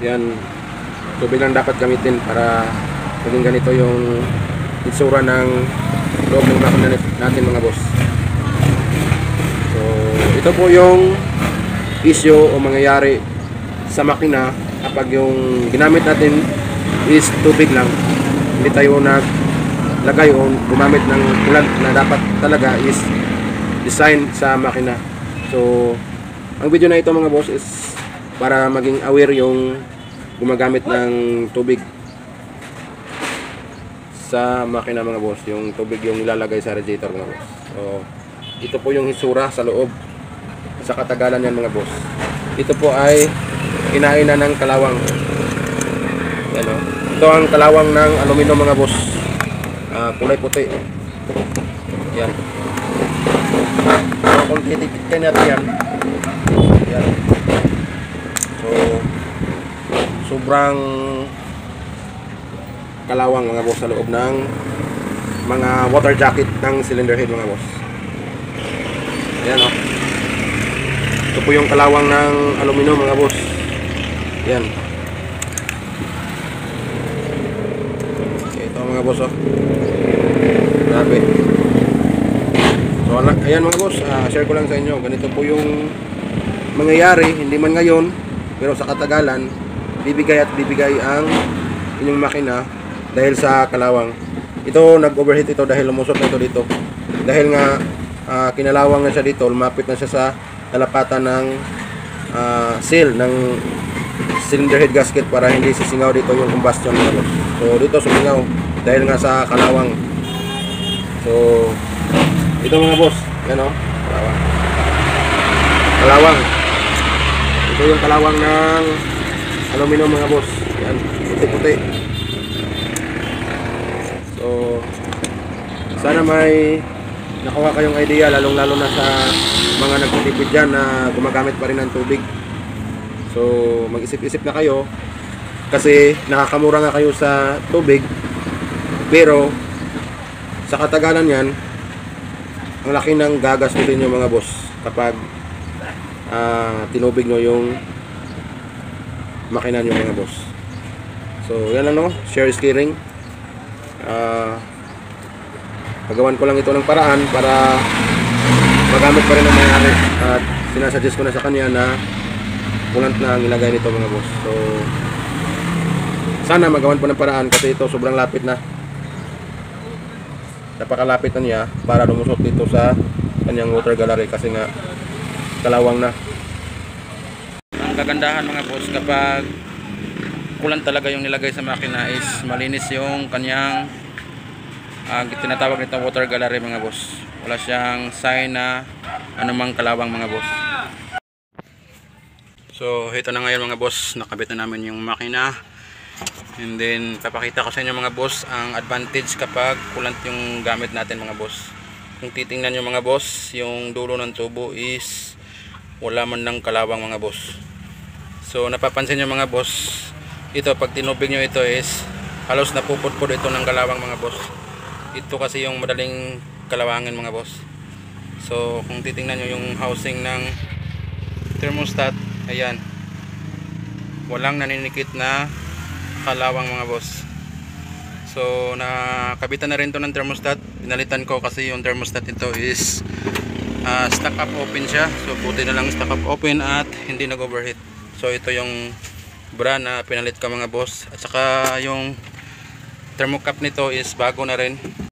Yan, tubig lang dapat gamitin para maging ganito yung itsura ng loob ng makina natin mga boss. So ito po yung issue o mangyayari sa makina kapag yung ginamit natin is tubig lang, hindi tayo naglagay o gumamit ng coolant na dapat talaga is design sa makina. So ang video na ito mga boss is para maging aware yung gumagamit ng tubig sa makina mga boss, yung tubig yung nilalagay sa radiator mga boss. So ito po yung hitsura sa loob sa katagalan yan mga boss. Ito po ay kinainan ng kalawang. Yan, oh. Ito ang kalawang ng aluminum mga boss, kulay puti. Yan. So kung titiktin natin yan, yan. So sobrang kalawang mga boss sa loob ng mga water jacket ng cylinder head mga boss. Ayan, oh. Ito po yung kalawang ng aluminum mga boss. Yan. Okay, ito mga boss, oh. Grabe. So ayan mga boss, share ko lang sa inyo. Ganito po yung mangyayari, hindi man ngayon pero sa katagalan, bibigay at bibigay ang inyong makina dahil sa kalawang. Ito nag-overheat ito dahil lumusot na ito dito. Dahil nga kinalawang na siya dito, lumapit na siya sa talapatan ng seal ng cylinder head gasket para hindi sisingaw dito yung combustion. So dito sumingaw dahil nga sa kalawang. So ito mga boss, yan o, kalawang. Kalawang. Ito yung kalawang ng aluminum mga boss. Yan, puti-puti. So sana may nakuha kayong idea, lalong-lalo na sa mga nagtitipid dyan na gumagamit pa rin ng tubig. So mag-isip-isip na kayo kasi nakakamura nga kayo sa tubig, pero sa katagalan yan ang laki ng gagastusin nyo mga boss kapag tinubig nyo yung makina nyo mga boss. So yan lang, no? Share is caring. Pagawan ko lang ito ng paraan para magamit pa rin ang may-ari, at sinasuggest ko na sa kanya na coolant na ang ilagay nito mga boss. So sana magawan po ng paraan kasi ito sobrang lapit na, napakalapit na niya para lumusot dito sa kanyang water gallery kasi nga kalawang na. Ang kagandahan mga boss kapag coolant talaga yung nilagay sa makina is malinis yung kanyang tinatawag nito water gallery mga boss. Wala siyang sign na anumang kalawang mga boss. So ito na ngayon mga boss, nakabit na namin yung makina. And then papakita ko sa inyo mga boss ang advantage kapag coolant yung gamit natin mga boss. Kung titingnan nyo mga boss, yung dulo ng tubo is wala man ng kalawang mga boss. So napapansin nyo mga boss, ito pag tinubig nyo ito is halos napupudpud ito ng kalawang mga boss. Ito kasi yung madaling kalawangin mga boss. So kung titingnan nyo yung housing ng thermostat, ayan, walang naninikit na kalawang mga boss. So nakabitan na rin to ng thermostat. Pinalitan ko kasi yung thermostat ito is stock up open siya. So buti na lang stock up open at hindi nag-overheat. So ito yung brand na pinalit ko mga boss. At saka yung thermocap nito is bago na rin.